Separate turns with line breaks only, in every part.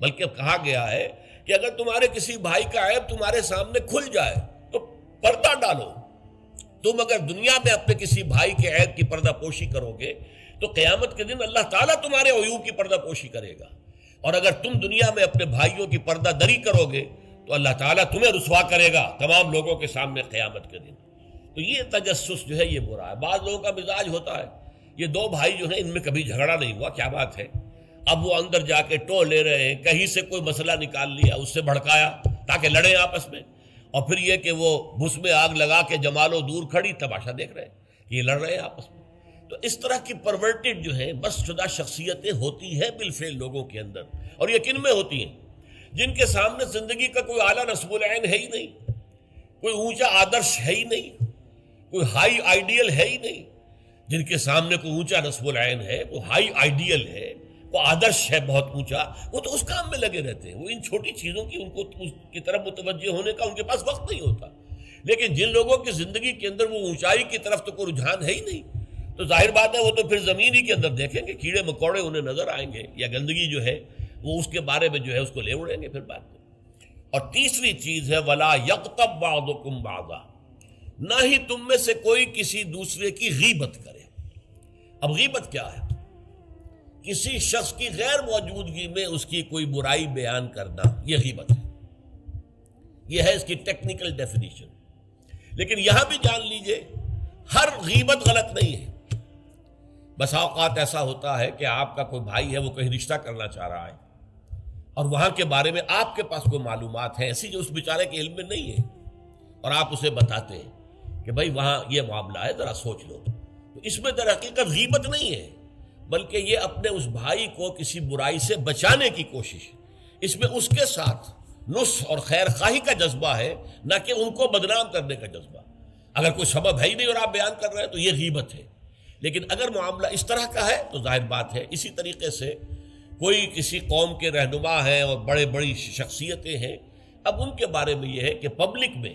بلکہ کہا گیا ہے کہ اگر تمہارے کسی بھائی کا عیب تمہارے سامنے کھل جائے تو پردہ ڈالو. تم اگر دنیا میں اپنے کسی بھائی کے عیب کی پردہ پوشی کرو گے تو قیامت کے دن اللہ تعالیٰ تمہارے عیوب کی پردہ پوشی کرے گا. اور اگر تم دنیا میں اپنے بھائیوں کی پردہ دری کرو گے تو اللہ تعالیٰ تمہیں رسوا کرے گا تمام لوگوں کے سامنے قیامت کے دن. تو یہ تجسس جو ہے یہ برا ہے. بعض لوگوں کا مزاج ہوتا ہے یہ دو بھائی جو ہیں ان میں کبھی جھگڑا نہیں ہوا، کیا بات ہے، اب وہ اندر جا کے ٹو لے رہے ہیں، کہیں سے کوئی مسئلہ نکال لیا، اس سے بھڑکایا تاکہ لڑیں آپس میں، اور پھر یہ کہ وہ بھس میں آگ لگا کے جمالو دور کھڑی تماشا دیکھ رہے ہیں کہ یہ لڑ رہے ہیں آپس میں. تو اس طرح کی پرورٹڈ جو ہیں بس شدہ شخصیتیں ہوتی ہیں بالفعل لوگوں کے اندر. اور یہ کن میں ہوتی ہیں؟ جن کے سامنے زندگی کا کوئی اعلیٰ نصب العین ہے ہی نہیں، کوئی اونچا آدرش ہے ہی نہیں، کوئی ہائی آئیڈیل ہے ہی نہیں. جن کے سامنے کوئی اونچا نصب العین ہے، وہ ہائی آئیڈیل ہے، وہ آدرش ہے بہت اونچا، وہ تو اس کام میں لگے رہتے ہیں. وہ ان چھوٹی چیزوں کی ان کو اس کی طرف متوجہ ہونے کا ان کے پاس وقت نہیں ہوتا. لیکن جن لوگوں کی زندگی کے اندر وہ اونچائی کی طرف تو کوئی رجحان ہے ہی نہیں، تو ظاہر بات ہے وہ تو پھر زمین ہی کے اندر دیکھیں گے، کیڑے مکوڑے انہیں نظر آئیں گے، یا گندگی جو ہے وہ اس کے بارے میں جو ہے اس کو لے اڑیں گے پھر بعد میں. اور تیسری چیز ہے وَلَا يَغْتَبْ بَعْضُكُمْ بَعْضًا، نہ ہی تم میں سے کوئی کسی دوسرے کی غیبت کرے. اب غیبت کیا ہے؟ کسی شخص کی غیر موجودگی میں اس کی کوئی برائی بیان کرنا، یہ غیبت ہے. یہ ہے اس کی ٹیکنیکل ڈیفینیشن. لیکن یہاں بھی جان لیجئے ہر غیبت غلط نہیں ہے. بس اوقات ایسا ہوتا ہے کہ آپ کا کوئی بھائی ہے وہ کہیں رشتہ کرنا چاہ رہا ہے اور وہاں کے بارے میں آپ کے پاس کوئی معلومات ہیں ایسی جو اس بیچارے کے علم میں نہیں ہے، اور آپ اسے بتاتے ہیں کہ بھائی وہاں یہ معاملہ ہے ذرا سوچ لو. تو اس میں در حقیقت غیبت نہیں ہے، بلکہ یہ اپنے اس بھائی کو کسی برائی سے بچانے کی کوشش. اس میں اس کے ساتھ نصح اور خیر خواہی کا جذبہ ہے، نہ کہ ان کو بدنام کرنے کا جذبہ. اگر کوئی سبب ہے ہی نہیں اور آپ بیان کر رہے ہیں تو یہ غیبت ہے. لیکن اگر معاملہ اس طرح کا ہے تو ظاہر بات ہے. اسی طریقے سے کوئی کسی قوم کے رہنما ہیں اور بڑی شخصیتیں ہیں، اب ان کے بارے میں یہ ہے کہ پبلک میں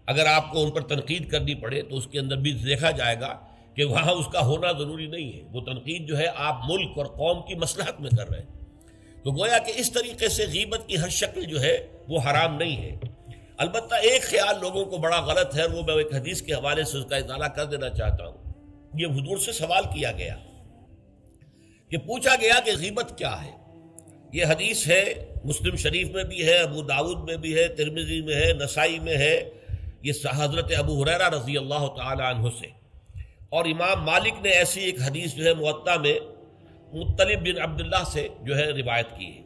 اگر آپ کو ان پر تنقید کرنی پڑے تو اس کے اندر بھی دیکھا جائے گا کہ وہاں اس کا ہونا ضروری نہیں ہے. وہ تنقید جو ہے آپ ملک اور قوم کی مصلحت میں کر رہے ہیں. تو گویا کہ اس طریقے سے غیبت کی ہر شکل جو ہے وہ حرام نہیں ہے. البتہ ایک خیال لوگوں کو بڑا غلط ہے، وہ میں ایک حدیث کے حوالے سے اس کا اطالہ کر دینا چاہتا ہوں. یہ حضور سے سوال کیا گیا کہ پوچھا گیا کہ غیبت کیا ہے. یہ حدیث ہے، مسلم شریف میں بھی ہے، ابو داؤد میں بھی ہے، ترمذی میں ہے، نسائی میں ہے. یہ حضرت ابو ہریرہ رضی اللہ تعالی عنہ سے. اور امام مالک نے ایسی ایک حدیث جو ہے موطا میں مطلب بن عبداللہ سے جو ہے روایت کی ہے.